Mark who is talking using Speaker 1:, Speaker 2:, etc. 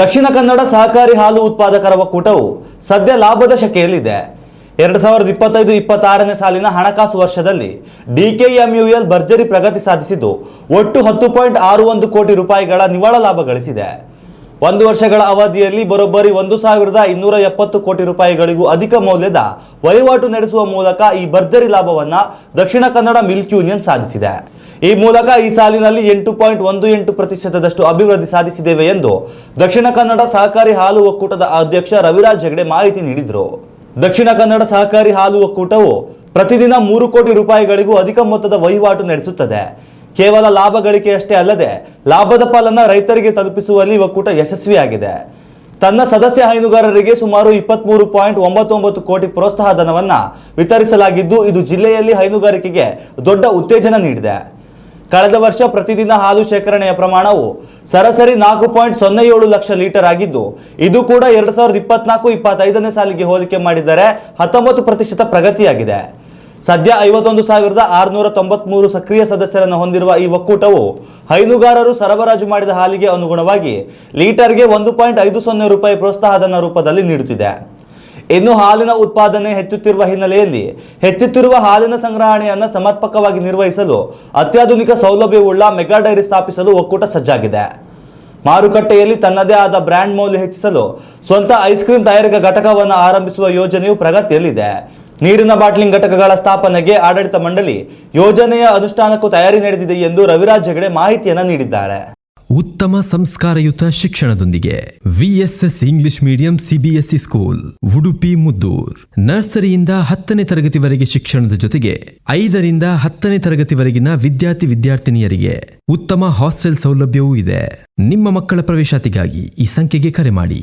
Speaker 1: ದಕ್ಷಿಣ ಕನ್ನಡ ಸಹಕಾರಿ ಹಾಲು ಉತ್ಪಾದಕರ ಒಕ್ಕೂಟವು ಸದ್ಯ ಲಾಭದ ಶಕೆಯಲ್ಲಿದೆ. 2025-26ನೇ ಸಾಲಿನ ಹಣಕಾಸು ವರ್ಷದಲ್ಲಿ DKMUL ಭರ್ಜರಿ ಪ್ರಗತಿ ಸಾಧಿಸಿದ್ದು ಒಟ್ಟು 10.61 ಕೋಟಿ ರೂಪಾಯಿಗಳ ನಿವ್ವಳ ಲಾಭ ಗಳಿಸಿದೆ. ಒಂದು ವರ್ಷಗಳ ಅವಧಿಯಲ್ಲಿ ಬರೋಬ್ಬರಿ 1270 ಕೋಟಿ ರೂಪಾಯಿಗಳಿಗೂ ಅಧಿಕ ಮೌಲ್ಯದ ವಹಿವಾಟು ನಡೆಸುವ ಮೂಲಕ ಈ ಭರ್ಜರಿ ಲಾಭವನ್ನು ದಕ್ಷಿಣ ಕನ್ನಡ ಮಿಲ್ಕ್ ಯೂನಿಯನ್ ಸಾಧಿಸಿದೆ. ಈ ಮೂಲಕ ಈ ಸಾಲಿನಲ್ಲಿ 8.18% ಅಭಿವೃದ್ಧಿ ಸಾಧಿಸಿದ್ದೇವೆ ಎಂದು ದಕ್ಷಿಣ ಕನ್ನಡ ಸಹಕಾರಿ ಹಾಲು ಒಕ್ಕೂಟದ ಅಧ್ಯಕ್ಷ ರವಿರಾಜ್ ಹೆಗಡೆ ಮಾಹಿತಿ ನೀಡಿದರು. ದಕ್ಷಿಣ ಕನ್ನಡ ಸಹಕಾರಿ ಹಾಲು ಒಕ್ಕೂಟವು ಪ್ರತಿದಿನ 3 ಕೋಟಿ ರೂಪಾಯಿಗಳಿಗೂ ಅಧಿಕ ಮೊತ್ತದ ವಹಿವಾಟು ನಡೆಸುತ್ತದೆ. ಕೇವಲ ಲಾಭ ಗಳಿಕೆಯಷ್ಟೇ ಅಲ್ಲದೆ ಲಾಭದ ಪಾಲನ್ನು ರೈತರಿಗೆ ತಲುಪಿಸುವಲ್ಲಿ ಒಕ್ಕೂಟ ಯಶಸ್ವಿಯಾಗಿದೆ. ತನ್ನ ಸದಸ್ಯ ಹೈನುಗಾರರಿಗೆ ಸುಮಾರು 23.99 ಕೋಟಿ ಪ್ರೋತ್ಸಾಹ ಧನವನ್ನು ವಿತರಿಸಲಾಗಿದ್ದು, ಇದು ಜಿಲ್ಲೆಯಲ್ಲಿ ಹೈನುಗಾರಿಕೆಗೆ ದೊಡ್ಡ ಉತ್ತೇಜನ ನೀಡಿದೆ. ಕಳೆದ ವರ್ಷ ಪ್ರತಿದಿನ ಹಾಲು ಶೇಖರಣೆಯ ಪ್ರಮಾಣವು ಸರಾಸರಿ 4.07 ಲಕ್ಷ ಲೀಟರ್ ಆಗಿದ್ದು, ಇದು ಕೂಡ 2024-25ನೇ ಸಾಲಿಗೆ ಹೋಲಿಕೆ ಮಾಡಿದರೆ 19% ಪ್ರಗತಿಯಾಗಿದೆ. ಸದ್ಯ 51,693 ಸಕ್ರಿಯ ಸದಸ್ಯರನ್ನು ಹೊಂದಿರುವ ಈ ಒಕ್ಕೂಟವು ಹೈನುಗಾರರು ಸರಬರಾಜು ಮಾಡಿದ ಹಾಲಿಗೆ ಅನುಗುಣವಾಗಿ ಲೀಟರ್ಗೆ 1.50 ರೂಪಾಯಿ ಪ್ರೋತ್ಸಾಹಧನ ರೂಪದಲ್ಲಿ ನೀಡುತ್ತಿದೆ. ಇನ್ನು ಹಾಲಿನ ಉತ್ಪಾದನೆ ಹೆಚ್ಚುತ್ತಿರುವ ಹಿನ್ನೆಲೆಯಲ್ಲಿ ಹೆಚ್ಚುತ್ತಿರುವ ಹಾಲಿನ ಸಂಗ್ರಹಣೆಯನ್ನು ಸಮರ್ಪಕವಾಗಿ ನಿರ್ವಹಿಸಲು ಅತ್ಯಾಧುನಿಕ ಸೌಲಭ್ಯವುಳ್ಳ ಮೆಗಾ ಡೈರಿ ಸ್ಥಾಪಿಸಲು ಒಕ್ಕೂಟ ಸಜ್ಜಾಗಿದೆ. ಮಾರುಕಟ್ಟೆಯಲ್ಲಿ ತನ್ನದೇ ಆದ ಬ್ರ್ಯಾಂಡ್ ಮೌಲ್ಯ ಹೆಚ್ಚಿಸಲು ಸ್ವಂತ ಐಸ್ ಕ್ರೀಮ್ ತಯಾರಿಕಾ ಘಟಕವನ್ನು ಆರಂಭಿಸುವ ಯೋಜನೆಯು ಪ್ರಗತಿಯಲ್ಲಿದೆ. ನೀರಿನ ಬಾಟ್ಲಿಂಗ್ ಘಟಕಗಳ ಸ್ಥಾಪನೆಗೆ ಆಡಳಿತ ಮಂಡಳಿ ಯೋಜನೆಯ ಅನುಷ್ಠಾನಕ್ಕೂ ತಯಾರಿ ನಡೆದಿದೆ ಎಂದು ರವಿರಾಜ್ ಹೆಗಡೆ ಮಾಹಿತಿಯನ್ನು ನೀಡಿದ್ದಾರೆ.
Speaker 2: ಉತ್ತಮ ಸಂಸ್ಕಾರಯುತ ಶಿಕ್ಷಣದೊಂದಿಗೆ VSS English medium CBSE school Udupi Muddur. ನರ್ಸರಿಯಿಂದ 10ನೇ ತರಗತಿವರೆಗೆ ಶಿಕ್ಷಣದ ಜೊತೆಗೆ 5ರಿಂದ 10ನೇ ತರಗತಿವರೆಗಿನ ವಿದ್ಯಾರ್ಥಿನಿಯರಿಗೆ ಉತ್ತಮ ಹಾಸ್ಟೆಲ್ ಸೌಲಭ್ಯವೂ ಇದೆ. ನಿಮ್ಮ ಮಕ್ಕಳ ಪ್ರವೇಶಾತಿಗಾಗಿ ಈ ಸಂಖ್ಯೆಗೆ ಕರೆ ಮಾಡಿ.